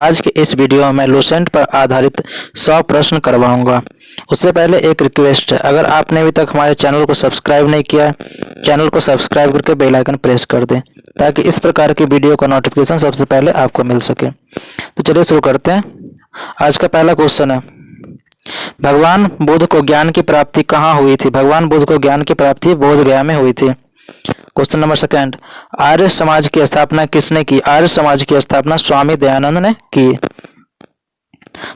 आज के इस वीडियो में मैं लूसेंट पर आधारित 100 प्रश्न करवाऊंगा। उससे पहले एक रिक्वेस्ट है, अगर आपने अभी तक हमारे चैनल को सब्सक्राइब नहीं किया है, चैनल को सब्सक्राइब करके बेल आइकन प्रेस कर दें ताकि इस प्रकार की वीडियो का नोटिफिकेशन सबसे पहले आपको मिल सके। तो चलिए शुरू करते हैं। आज का पहला क्वेश्चन है, भगवान बुद्ध को ज्ञान की प्राप्ति कहाँ हुई थी? भगवान बुद्ध को ज्ञान की प्राप्ति बोध गया में हुई थी। Question number second, Arya Samaj की स्थापना किसने की? आर्य समाज की स्थापना स्वामी दयानंद ने की।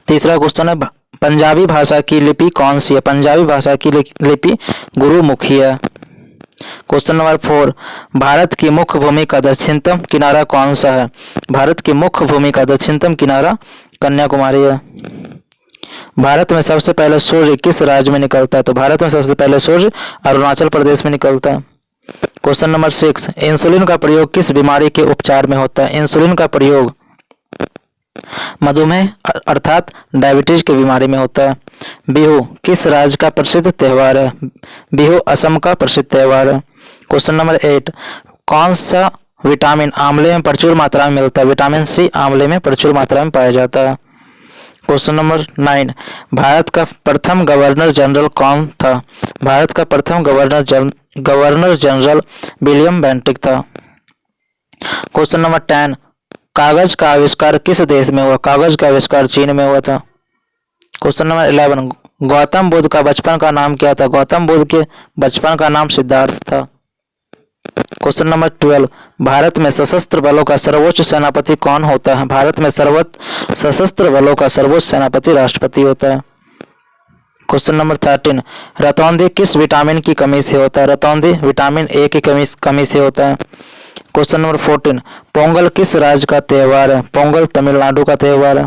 तीसरा क्वेश्चन है, पंजाबी भाषा की लिपि कौन सी है? पंजाबी भाषा की लिपि गुरुमुखी है। क्वेश्चन नंबर 4, भारत की मुख्य भूमि का दक्षिणतम किनारा कौन सा है? भारत की मुख्य भूमि का दक्षिणतम किनारा कन्याकुमारी है। भारत में सबसे पहले सूर्य किस राज्य में निकलता है? तो भारत में सबसे पहले सूर्य अरुणाचल प्रदेश में निकलता है। क्वेश्चन नंबर 6, इंसुलिन का प्रयोग किस बीमारी के उपचार में होता है? इंसुलिन का प्रयोग मधुमेह अर्थात डायबिटीज की बीमारी में होता है। बिहू किस राज्य का प्रसिद्ध त्योहार है? बिहू असम का प्रसिद्ध त्योहार है। क्वेश्चन नंबर 8, कौन सा विटामिन आंवले में प्रचुर मात्रा में मिलता है? विटामिन सी आंवले में प्रचुर मात्रा में पाया जाता है। क्वेश्चन नंबर 9, भारत का प्रथम गवर्नर जनरल कौन था? भारत का प्रथम गवर्नर जनरल विलियम बेंटिक था। क्वेश्चन नंबर 10, कागज का आविष्कार किस देश में हुआ? कागज का आविष्कार चीन में हुआ था। क्वेश्चन नंबर 11, गौतम बुद्ध का बचपन का नाम क्या था? गौतम बुद्ध के बचपन का नाम सिद्धार्थ था। क्वेश्चन नंबर 12, भारत में सशस्त्र बलों का सर्वोच्च सेनापति कौन होता है? भारत में सशस्त्र बलों का सर्वोच्च सेनापति राष्ट्रपति होता है। क्वेश्चन नंबर 13, रतौंधी किस विटामिन की कमी से होता है? रतौंधी विटामिन ए की कमी से होता है। क्वेश्चन नंबर 14, पोंगल किस राज्य का त्योहार है? पोंगल तमिलनाडु का त्योहार है।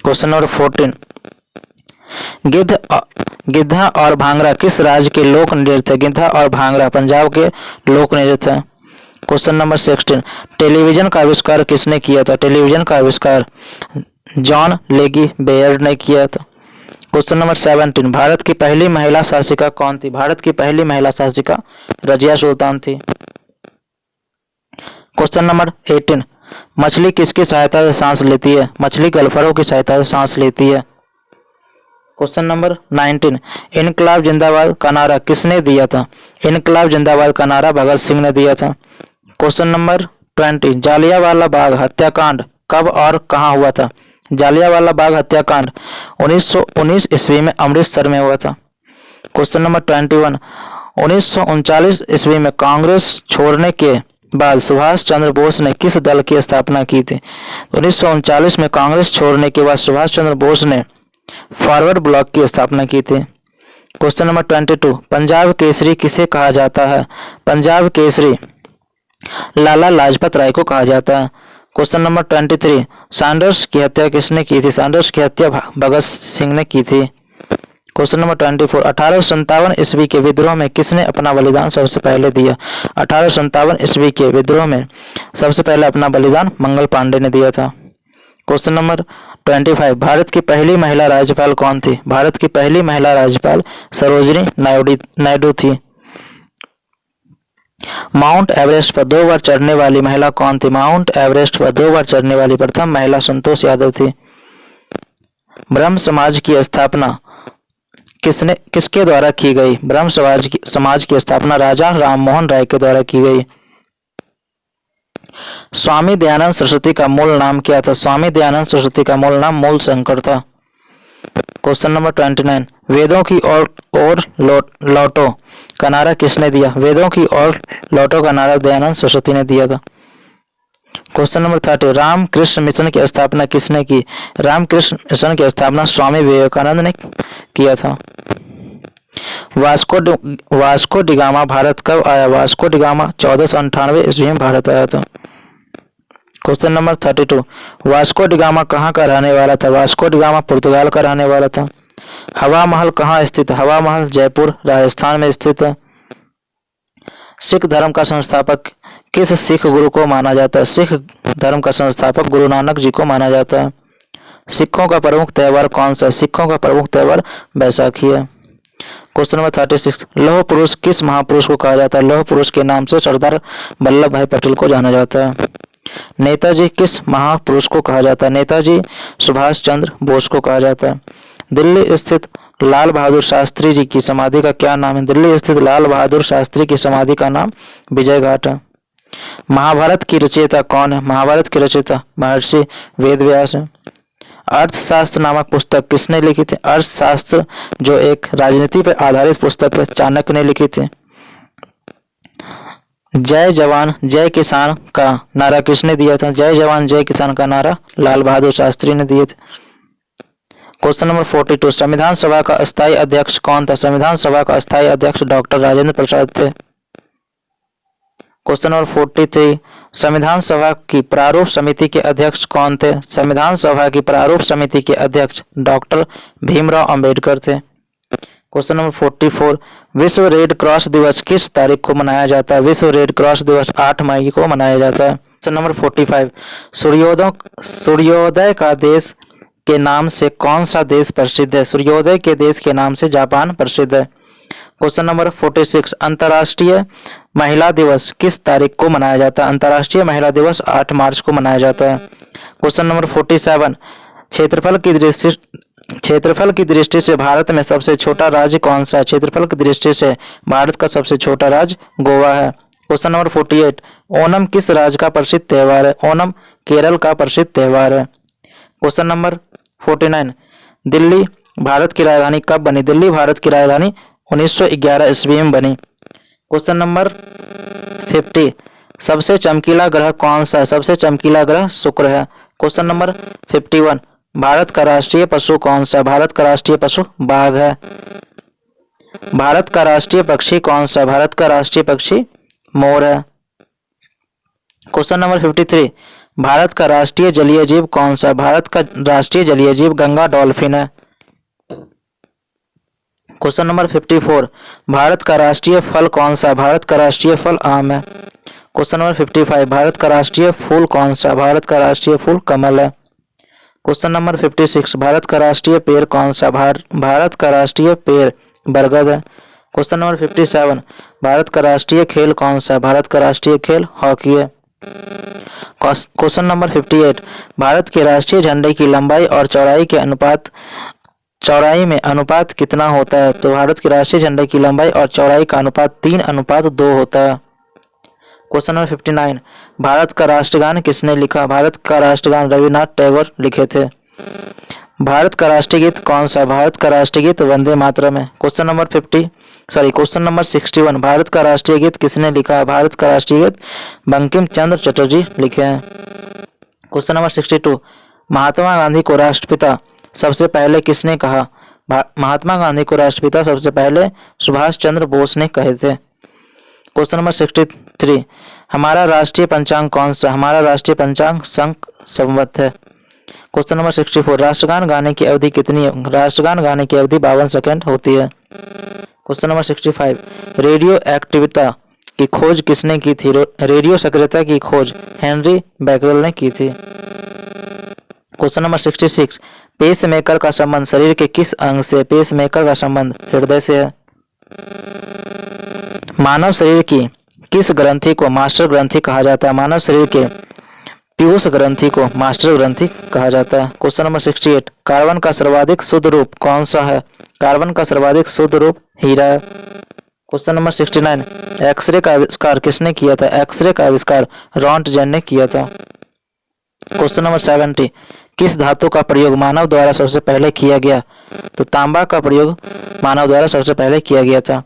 क्वेश्चन नंबर 14, गिद्धा और भांगड़ा किस राज्य के लोक नृत्य? गिद्धा और भांगड़ा पंजाब के लोक नृत्य है। क्वेश्चन नंबर 16, टेलीविजन का आविष्कार किसने किया था? टेलीविजन का आविष्कार जॉन लेगी बेयर ने किया था। क्वेश्चन नंबर 17, भारत की पहली महिला शासिका कौन थी? भारत की पहली महिला शासिका रजिया सुल्तान थी। क्वेश्चन नंबर 18, मछली किसकी सहायता से सांस लेती है? मछली गल्फरों की सहायता से सांस लेती है। क्वेश्चन नंबर 19, इनकलाब जिंदाबाद का नारा किसने दिया था? इनकलाब जिंदाबाद का नारा भगत सिंह ने दिया था। क्वेश्चन नंबर 20, जालियांवाला बाग हत्याकांड कब और कहां हुआ था? जालियांवाला बाग हत्याकांड 1919 ईस्वी में अमृतसर में हुआ था। क्वेश्चन नंबर 21, 1939 ईस्वी में कांग्रेस छोड़ने के बाद सुभाष चंद्र बोस ने किस दल की स्थापना की थी? 1939 में कांग्रेस छोड़ने के बाद सुभाष चंद्र बोस ने फॉरवर्ड ब्लॉक की स्थापना की थी। क्वेश्चन नंबर 22, पंजाब केसरी किसे कहा जाता है? पंजाब केसरी लाला लाजपत राय को कहा जाता है। क्वेश्चन नंबर 23, सैंडर्स की हत्या किसने की थी? सैंडर्स की हत्या भगत सिंह ने की थी। क्वेश्चन नंबर 24, 1857 ईस्वी के विद्रोह में किसने अपना बलिदान सबसे पहले दिया? 1857 ईस्वी के विद्रोह में सबसे पहले अपना बलिदान मंगल पांडे ने दिया था। क्वेश्चन नंबर 25, भारत की पहली महिला राज्यपाल कौन थी? भारत की पहली महिला राज्यपाल सरोजिनी नायडू थी। माउंट एवरेस्ट पर 2 बार चढ़ने वाली महिला कौन थी? माउंट एवरेस्ट पर 2 बार चढ़ने वाली प्रथम महिला संतोष यादव थी। ब्रह्म समाज की स्थापना किसके द्वारा की गई? ब्रह्म समाज की स्थापना राजा राममोहन राय के द्वारा की गई। स्वामी दयानंद सरस्वती का मूल नाम क्या था? स्वामी दयानंद सरस्वती का मूल नाम मूल शंकर था। क्वेश्चन नंबर 29, वेदों की ओर लौटो का नारा किसने दिया? वेदों की ओर लौटो का नारा दयानंद सरस्वती ने दिया था। क्वेश्चन नंबर 30, रामकृष्ण मिशन की स्थापना किसने की? रामकृष्ण मिशन की स्थापना स्वामी विवेकानंद ने किया था। वास्को डिगामा भारत कब आया? वास्को डिगामा 1498 ईस्वी में भारत आया था। क्वेश्चन नंबर 32, वास्को डिगामा कहाँ का रहने वाला था? वास्को डिगामा पुर्तगाल का रहने वाला था। हवा महल कहाँ स्थित है? हवा महल जयपुर राजस्थान में स्थित है। सिख धर्म का संस्थापक किस सिख गुरु को माना जाता है? सिख धर्म का संस्थापक गुरु नानक जी को माना जाता है। सिखों का प्रमुख त्योहार कौन सा है? सिखों का प्रमुख त्योहार बैसाखी है। क्वेश्चन नंबर 36, लौह पुरुष किस महापुरुष को कहा जाता है? लौह पुरुष के नाम से सरदार वल्लभ भाई पटेल को जाना जाता है। नेताजी किस महापुरुष को कहा जाता है? नेताजी सुभाष चंद्र बोस को कहा जाता है। दिल्ली स्थित लाल बहादुर शास्त्री जी की समाधि का क्या नाम है? दिल्ली स्थित लाल बहादुर शास्त्री की समाधि का नाम विजय घाट है। महाभारत की रचयिता कौन है? महाभारत की रचयिता महर्षि वेदव्यास है। अर्थशास्त्र नामक पुस्तक किसने लिखी थी? अर्थशास्त्र जो एक राजनीति पर आधारित पुस्तक है, चाणक्य ने लिखी थी। जय जवान जय किसान का नारा किसने दिया था? जय जवान जय किसान का नारा लाल बहादुर शास्त्री ने दिए थे। क्वेश्चन नंबर 42, संविधान सभा का अस्थायी अध्यक्ष कौन था? संविधान सभा का अस्थायी अध्यक्ष डॉक्टर राजेंद्र प्रसाद थे। क्वेश्चन नंबर 43, संविधान सभा की प्रारूप समिति के अध्यक्ष कौन थे? संविधान सभा की प्रारूप समिति के अध्यक्ष डॉक्टर भीमराव अंबेडकर थे। क्वेश्चन नंबर 44, विश्व रेड क्रॉस दिवस किस तारीख को मनाया जाता है? विश्व रेड क्रॉस दिवस 8 मई को मनाया जाता है। क्वेश्चन नंबर 45, सूर्योदय का देश के नाम से कौन सा देश प्रसिद्ध है? सूर्योदय के देश के नाम से जापान प्रसिद्ध है। क्वेश्चन नंबर 46, अंतर्राष्ट्रीय महिला दिवस किस तारीख को मनाया जाता है? अंतर्राष्ट्रीय महिला दिवस 8 मार्च को मनाया जाता है। क्वेश्चन नंबर 47, क्षेत्रफल की दृष्टि से भारत में सबसे छोटा राज्य कौन सा है? क्षेत्रफल की दृष्टि से भारत का सबसे छोटा राज्य गोवा है। क्वेश्चन नंबर 48, ओणम किस राज्य का प्रसिद्ध त्योहार है? ओणम केरल का प्रसिद्ध त्योहार है। क्वेश्चन नंबर 49, दिल्ली भारत की राजधानी कब बनी? दिल्ली भारत की राजधानी 1911 ईस्वी में बनी। क्वेश्चन नंबर 50, सबसे चमकीला ग्रह कौन सा है? सबसे चमकीला ग्रह शुक्र है। क्वेश्चन नंबर 51, भारत का राष्ट्रीय पशु कौन सा? भारत का राष्ट्रीय पशु बाघ है। भारत का राष्ट्रीय पक्षी कौन सा? भारत का राष्ट्रीय पक्षी मोर है। क्वेश्चन नंबर 53, भारत का राष्ट्रीय जलीय जीव कौन सा? भारत का राष्ट्रीय जलीय जीव गंगा डॉल्फिन है। क्वेश्चन नंबर 54, भारत का राष्ट्रीय फल कौन सा? भारत का राष्ट्रीय फल आम है। क्वेश्चन नंबर 55, भारत का राष्ट्रीय फूल कौन सा? भारत का राष्ट्रीय फूल कमल है। क्वेश्चन नंबर 56, भारत का राष्ट्रीय पेड़ कौन सा? भारत का राष्ट्रीय पेड़ बरगद है। क्वेश्चन नंबर 57, भारत का राष्ट्रीय खेल कौन सा? भारत का राष्ट्रीय खेल हॉकी है। क्वेश्चन नंबर 58, भारत के राष्ट्रीय झंडे की लंबाई और चौड़ाई में अनुपात कितना होता है? तो भारत के राष्ट्रीय झंडे की लंबाई और चौड़ाई का अनुपात 3:2 होता है। क्वेश्चन नंबर 59, भारत का राष्ट्रगान किसने लिखा? भारत का राष्ट्रगान रविन्द्रनाथ टैगोर लिखे थे। भारत का राष्ट्रीय गीत कौन सा? भारत का राष्ट्रीय गीत वंदे मातरम है। क्वेश्चन नंबर 61, भारत का राष्ट्रीय गीत किसने लिखा है? भारत का राष्ट्रीय गीत बंकिम चंद्र चटर्जी लिखे हैं। क्वेश्चन नंबर 62, महात्मा गांधी को राष्ट्रपिता सबसे पहले किसने कहा? महात्मा गांधी को राष्ट्रपिता सबसे पहले सुभाष चंद्र बोस ने कहे थे। क्वेश्चन नंबर 63, हमारा राष्ट्रीय पंचांग कौन सा? हमारा राष्ट्रीय पंचांग संक संवत है। क्वेश्चन नंबर 64, राष्ट्रगान गाने की अवधि कितनी है? राष्ट्रगान गाने की अवधि 52 सेकंड होती है। क्वेश्चन नंबर 65, रेडियो एक्टिविता की खोज किसने की थी? रेडियो सक्रियता की खोज हेनरी बैकरेल ने की थी। क्वेश्चन नंबर 66, पेसमेकर का संबंध शरीर के किस अंग से? पेसमेकर का संबंध हृदय से है। मानव शरीर की किस ग्रंथि को मास्टर ग्रंथि कहा जाता है? मानव शरीर के पीयूष ग्रंथि को मास्टर ग्रंथि कहा जाता है। क्वेश्चन नंबर 68, कार्बन का सर्वाधिक शुद्ध रूप कौन सा है? कार्बन का सर्वाधिक शुद्ध रूप हीरा है। क्वेश्चन नंबर 69, एक्सरे का आविष्कार किसने किया था? एक्सरे का आविष्कार रॉन्टगेन ने किया था। क्वेश्चन नंबर 70, किस धातु का प्रयोग मानव द्वारा सबसे पहले किया गया? तो तांबा का प्रयोग मानव द्वारा सबसे पहले किया गया था।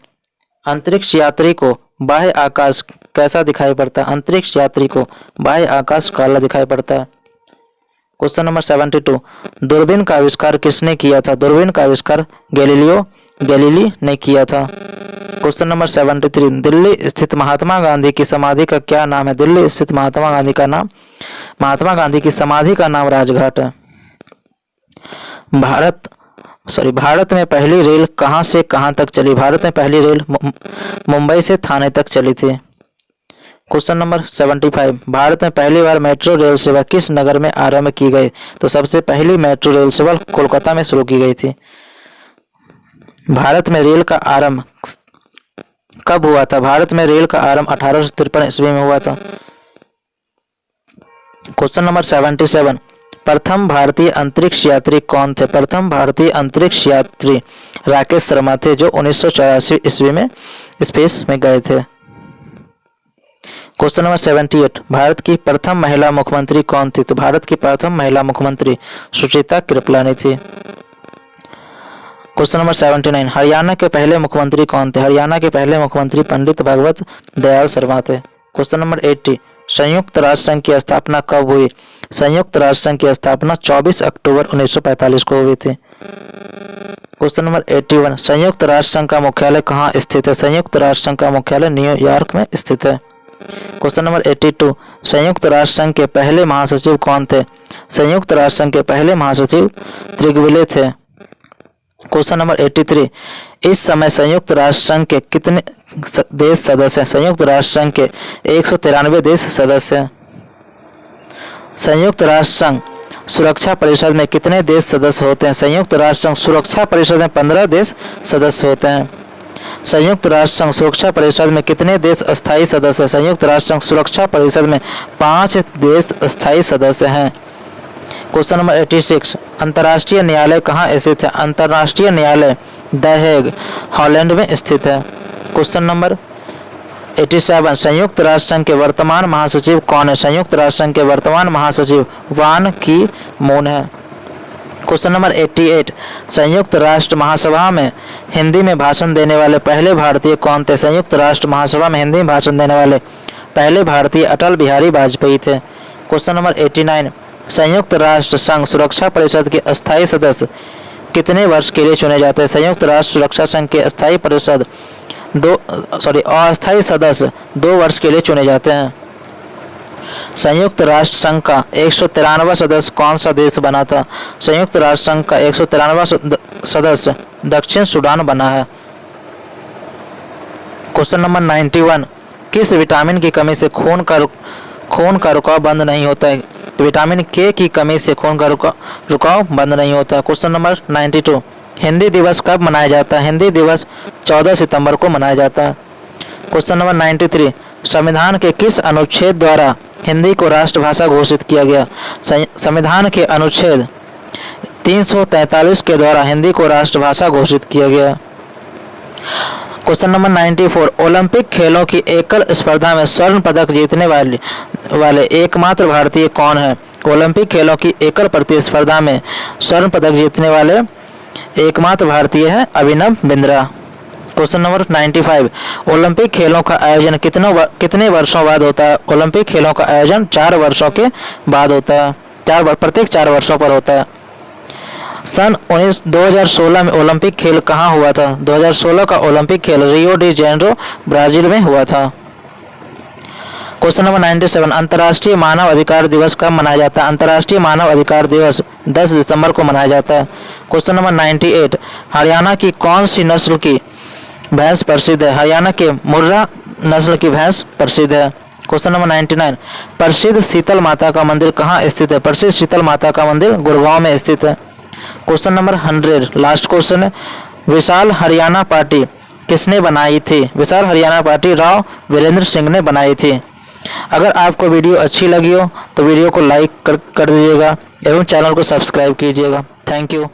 अंतरिक्ष यात्री को बाह्य आकाश कैसा दिखाई पड़ता है? अंतरिक्ष यात्री को बाह्य आकाश काला दिखाई पड़ता है। क्वेश्चन नंबर 72, दूरबीन का आविष्कार किसने किया था? दूरबीन का आविष्कार गैलीली ने किया था। क्वेश्चन नंबर 73, दिल्ली स्थित महात्मा गांधी की समाधि का क्या नाम है? दिल्ली स्थित महात्मा गांधी की समाधि का नाम राजघाट है। भारत में पहली रेल कहां से कहां तक चली? भारत में पहली रेल मुंबई से थाने तक चली थी। क्वेश्चन नंबर 75, भारत में पहली बार मेट्रो रेल सेवा किस नगर में आरंभ की गई? तो सबसे पहली मेट्रो रेल सेवा कोलकाता में शुरू की गई थी। भारत में रेल का आरंभ कब हुआ था? भारत में रेल का आरंभ 1853 ईस्वी में हुआ था। क्वेश्चन नंबर 77, प्रथम भारतीय अंतरिक्ष यात्री कौन थे? प्रथम भारतीय अंतरिक्ष यात्री राकेश शर्मा थे, जो 1984 ईस्वी में स्पेस में गए थे। क्वेश्चन नंबर 78, भारत की प्रथम महिला मुख्यमंत्री कौन थी? तो भारत की प्रथम महिला मुख्यमंत्री सुचित्रा कृपलानी थी। क्वेश्चन नंबर 79, हरियाणा के पहले मुख्यमंत्री कौन थे? हरियाणा के पहले मुख्यमंत्री पंडित भगवत दयाल शर्मा थे। क्वेश्चन नंबर 80, संयुक्त राष्ट्र संघ की स्थापना कब हुई? संयुक्त राष्ट्र संघ की स्थापना 24 अक्टूबर 1945 को हुई थी। क्वेश्चन नंबर 81, संयुक्त राष्ट्र संघ का मुख्यालय कहाँ स्थित है? संयुक्त राष्ट्र संघ का मुख्यालय न्यूयॉर्क में स्थित है। क्वेश्चन नंबर 82, संयुक्त राष्ट्र संघ के पहले महासचिव कौन थे? संयुक्त राष्ट्र संघ के पहले महासचिव त्रिगविले थे। क्वेश्चन नंबर 83, इस समय संयुक्त राष्ट्र संघ के कितने देश सदस्य हैं? संयुक्त राष्ट्र संघ के 193 देश सदस्य हैं। संयुक्त राष्ट्र संघ सुरक्षा परिषद में कितने देश सदस्य होते हैं? संयुक्त राष्ट्र संघ सुरक्षा परिषद में 15 देश सदस्य होते हैं। संयुक्त राष्ट्र संघ सुरक्षा परिषद में कितने देश अस्थायी सदस्य हैं? संयुक्त राष्ट्र संघ सुरक्षा परिषद में 5 देश अस्थायी सदस्य हैं। क्वेश्चन नंबर 86, अंतर्राष्ट्रीय न्यायालय कहाँ स्थित है? अंतर्राष्ट्रीय न्यायालय द हेग, हॉलैंड में स्थित है। क्वेश्चन नंबर 87, संयुक्त राष्ट्र संघ के वर्तमान महासचिव कौन है? संयुक्त राष्ट्र संघ के वर्तमान महासचिव बान की मून है। क्वेश्चन नंबर 88, संयुक्त राष्ट्र महासभा में हिंदी में भाषण देने वाले पहले भारतीय कौन थे? संयुक्त राष्ट्र महासभा में हिंदी में भाषण देने वाले पहले भारतीय अटल बिहारी वाजपेयी थे। क्वेश्चन नंबर 89, संयुक्त राष्ट्र संघ सुरक्षा परिषद के अस्थायी सदस्य कितने वर्ष के लिए चुने जाते हैं? संयुक्त राष्ट्र सुरक्षा संघ के अस्थायी परिषद अस्थायी सदस्य 2 वर्ष के लिए चुने जाते हैं। संयुक्त राष्ट्र संघ का 193वां सदस्य कौन सा देश बना था? संयुक्त राष्ट्र संघ का 193वां सदस्य दक्षिण सूडान बना है। क्वेश्चन नंबर 91, किस विटामिन की कमी से खून का रुकाव बंद नहीं होता है? विटामिन के की कमी से खून का रुकाव बंद नहीं होता। क्वेश्चन नंबर 92, हिंदी दिवस कब मनाया जाता है? हिंदी दिवस 14 सितंबर को मनाया जाता है। क्वेश्चन नंबर 93, संविधान के किस अनुच्छेद द्वारा हिंदी को राष्ट्रभाषा घोषित किया गया? संविधान के अनुच्छेद 343 के द्वारा हिंदी को राष्ट्रभाषा घोषित किया गया। क्वेश्चन नंबर 94, ओलंपिक खेलों की एकल स्पर्धा में स्वर्ण पदक जीतने वाले एकमात्र भारतीय कौन है? ओलंपिक खेलों की एकल प्रतिस्पर्धा में स्वर्ण पदक जीतने वाले एकमात्र भारतीय है Abhinav Bindra. Question number 95, Olympic खेलों का आयोजन कितने वर्षों बाद होता है? ओलंपिक खेलों का आयोजन 4 वर्षों के बाद होता है। प्रत्येक 4 वर्षों पर होता है। सन 2016 में ओलंपिक खेल कहाँ हुआ था? 2016 का ओलंपिक खेल रियो डी जेनेरो ब्राजील में हुआ था। क्वेश्चन नंबर 97, अंतर्राष्ट्रीय मानव अधिकार दिवस कब मनाया जाता है? अंतर्राष्ट्रीय मानव अधिकार दिवस 10 दिसंबर को मनाया जाता है। क्वेश्चन नंबर 98, हरियाणा की कौन सी नस्ल की भैंस प्रसिद्ध है? हरियाणा के मुर्रा नस्ल की भैंस प्रसिद्ध है। क्वेश्चन नंबर 99, प्रसिद्ध शीतल माता का मंदिर कहाँ स्थित है? प्रसिद्ध शीतल माता का मंदिर गुड़गांव में स्थित है। क्वेश्चन नंबर 100, लास्ट क्वेश्चन है, विशाल हरियाणा पार्टी किसने बनाई थी? विशाल हरियाणा पार्टी राव वीरेंद्र सिंह ने बनाई थी। अगर आपको वीडियो अच्छी लगी हो तो वीडियो को लाइक कर दीजिएगा एवं चैनल को सब्सक्राइब कीजिएगा। Thank you.